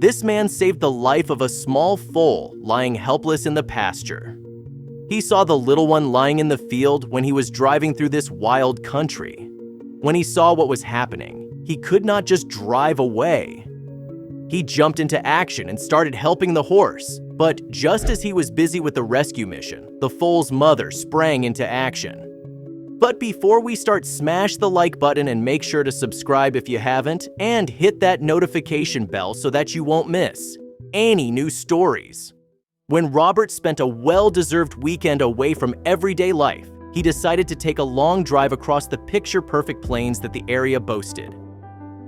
This man saved the life of a small foal lying helpless in the pasture. He saw the little one lying in the field when he was driving through this wild country. When he saw what was happening, he could not just drive away. He jumped into action and started helping the horse, but just as he was busy with the rescue mission, the foal's mother sprang into action. But before we start, smash the like button and make sure to subscribe if you haven't, and hit that notification bell so that you won't miss any new stories. When Robert spent a well-deserved weekend away from everyday life, he decided to take a long drive across the picture-perfect plains that the area boasted.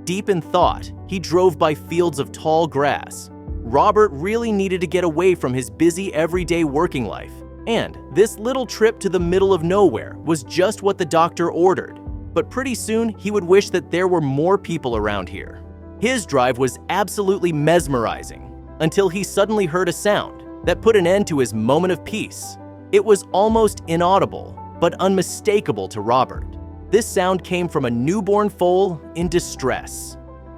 Deep in thought, he drove by fields of tall grass. Robert really needed to get away from his busy everyday working life. And this little trip to the middle of nowhere was just what the doctor ordered. But pretty soon, he would wish that there were more people around here. His drive was absolutely mesmerizing until he suddenly heard a sound that put an end to his moment of peace. It was almost inaudible, but unmistakable to Robert. This sound came from a newborn foal in distress.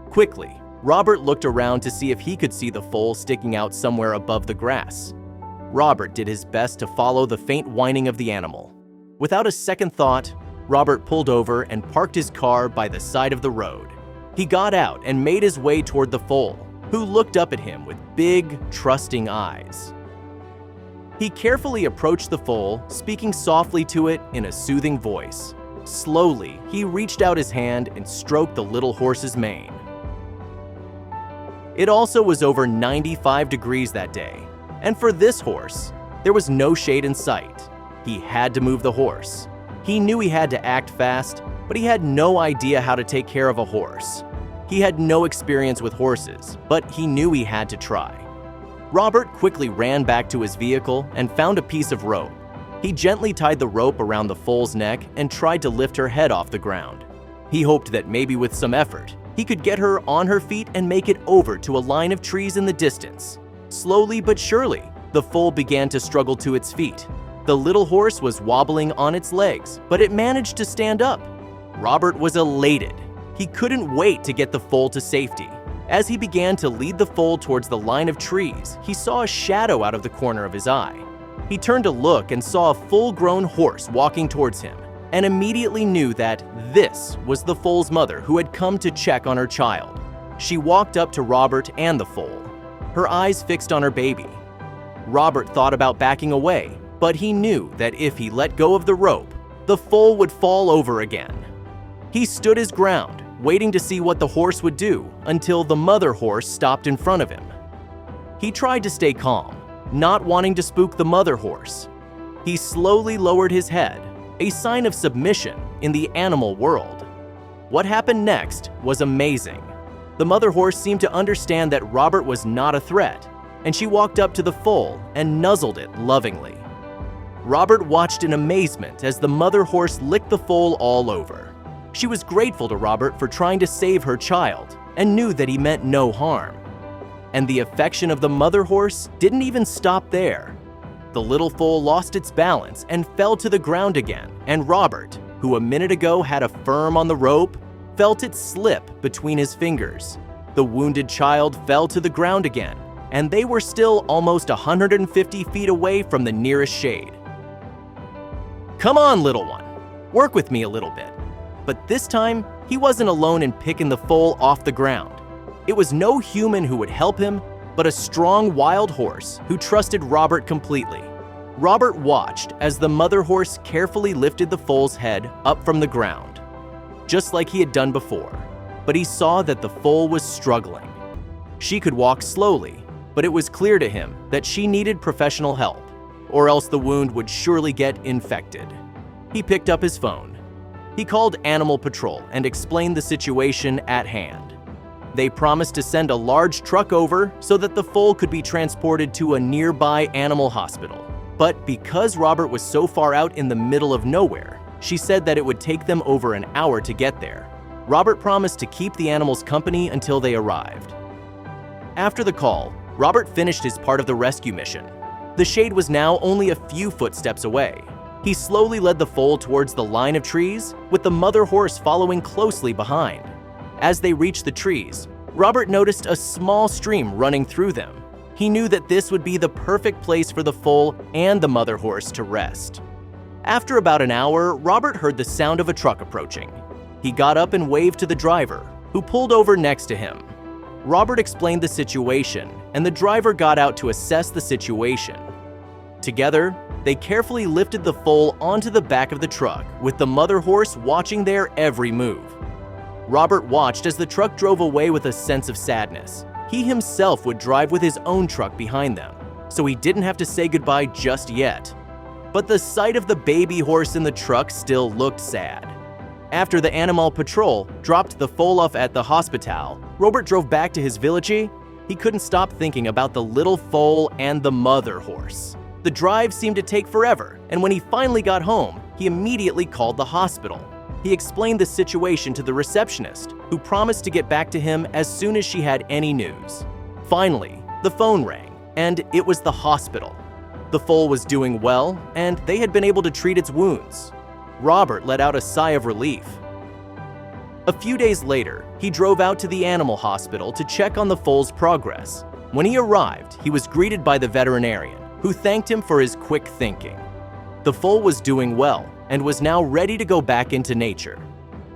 Quickly, Robert looked around to see if he could see the foal sticking out somewhere above the grass. Robert did his best to follow the faint whining of the animal. Without a second thought, Robert pulled over and parked his car by the side of the road. He got out and made his way toward the foal, who looked up at him with big, trusting eyes. He carefully approached the foal, speaking softly to it in a soothing voice. Slowly, he reached out his hand and stroked the little horse's mane. It also was over 95 degrees that day. And for this horse, there was no shade in sight. He had to move the horse. He knew he had to act fast, but he had no idea how to take care of a horse. He had no experience with horses, but he knew he had to try. Robert quickly ran back to his vehicle and found a piece of rope. He gently tied the rope around the foal's neck and tried to lift her head off the ground. He hoped that maybe with some effort, he could get her on her feet and make it over to a line of trees in the distance. Slowly but surely, the foal began to struggle to its feet. The little horse was wobbling on its legs, but it managed to stand up. Robert was elated. He couldn't wait to get the foal to safety. As he began to lead the foal towards the line of trees, he saw a shadow out of the corner of his eye. He turned to look and saw a full-grown horse walking towards him, and immediately knew that this was the foal's mother who had come to check on her child. She walked up to Robert and the foal, her eyes fixed on her baby. Robert thought about backing away, but he knew that if he let go of the rope, the foal would fall over again. He stood his ground, waiting to see what the horse would do until the mother horse stopped in front of him. He tried to stay calm, not wanting to spook the mother horse. He slowly lowered his head, a sign of submission in the animal world. What happened next was amazing. The mother horse seemed to understand that Robert was not a threat, and she walked up to the foal and nuzzled it lovingly. Robert watched in amazement as the mother horse licked the foal all over. She was grateful to Robert for trying to save her child and knew that he meant no harm. And the affection of the mother horse didn't even stop there. The little foal lost its balance and fell to the ground again, and Robert, who a minute ago had a firm on the rope, felt it slip between his fingers. The wounded child fell to the ground again, and they were still almost 150 feet away from the nearest shade. "Come on, little one, work with me a little bit." But this time, he wasn't alone in picking the foal off the ground. It was no human who would help him, but a strong wild horse who trusted Robert completely. Robert watched as the mother horse carefully lifted the foal's head up from the ground, just like he had done before. But he saw that the foal was struggling. She could walk slowly, but it was clear to him that she needed professional help, or else the wound would surely get infected. He picked up his phone. He called Animal Patrol and explained the situation at hand. They promised to send a large truck over so that the foal could be transported to a nearby animal hospital. But because Robert was so far out in the middle of nowhere, she said that it would take them over an hour to get there. Robert promised to keep the animals company until they arrived. After the call, Robert finished his part of the rescue mission. The shade was now only a few footsteps away. He slowly led the foal towards the line of trees, with the mother horse following closely behind. As they reached the trees, Robert noticed a small stream running through them. He knew that this would be the perfect place for the foal and the mother horse to rest. After about an hour, Robert heard the sound of a truck approaching. He got up and waved to the driver, who pulled over next to him. Robert explained the situation, and the driver got out to assess the situation. Together, they carefully lifted the foal onto the back of the truck, with the mother horse watching their every move. Robert watched as the truck drove away with a sense of sadness. He himself would drive with his own truck behind them, so he didn't have to say goodbye just yet. But the sight of the baby horse in the truck still looked sad. After the animal patrol dropped the foal off at the hospital, Robert drove back to his village. He couldn't stop thinking about the little foal and the mother horse. The drive seemed to take forever, and when he finally got home, he immediately called the hospital. He explained the situation to the receptionist, who promised to get back to him as soon as she had any news. Finally, the phone rang, and it was the hospital. The foal was doing well, and they had been able to treat its wounds. Robert let out a sigh of relief. A few days later, he drove out to the animal hospital to check on the foal's progress. When he arrived, he was greeted by the veterinarian, who thanked him for his quick thinking. The foal was doing well and was now ready to go back into nature.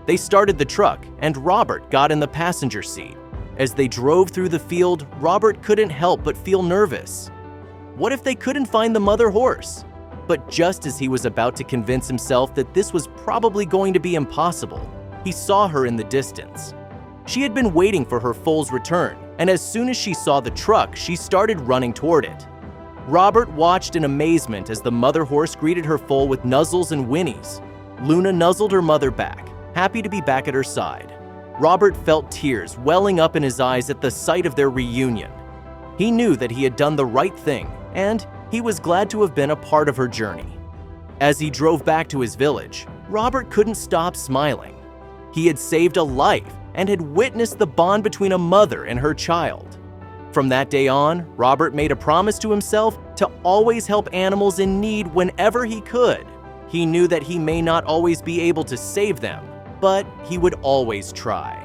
They started the truck, and Robert got in the passenger seat. As they drove through the field, Robert couldn't help but feel nervous. What if they couldn't find the mother horse? But just as he was about to convince himself that this was probably going to be impossible, he saw her in the distance. She had been waiting for her foal's return, and as soon as she saw the truck, she started running toward it. Robert watched in amazement as the mother horse greeted her foal with nuzzles and whinnies. Luna nuzzled her mother back, happy to be back at her side. Robert felt tears welling up in his eyes at the sight of their reunion. He knew that he had done the right thing, and he was glad to have been a part of her journey. As he drove back to his village, Robert couldn't stop smiling. He had saved a life and had witnessed the bond between a mother and her child. From that day on, Robert made a promise to himself to always help animals in need whenever he could. He knew that he may not always be able to save them, but he would always try.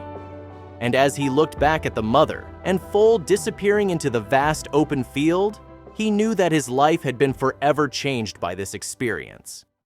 And as he looked back at the mother and foal disappearing into the vast open field, he knew that his life had been forever changed by this experience.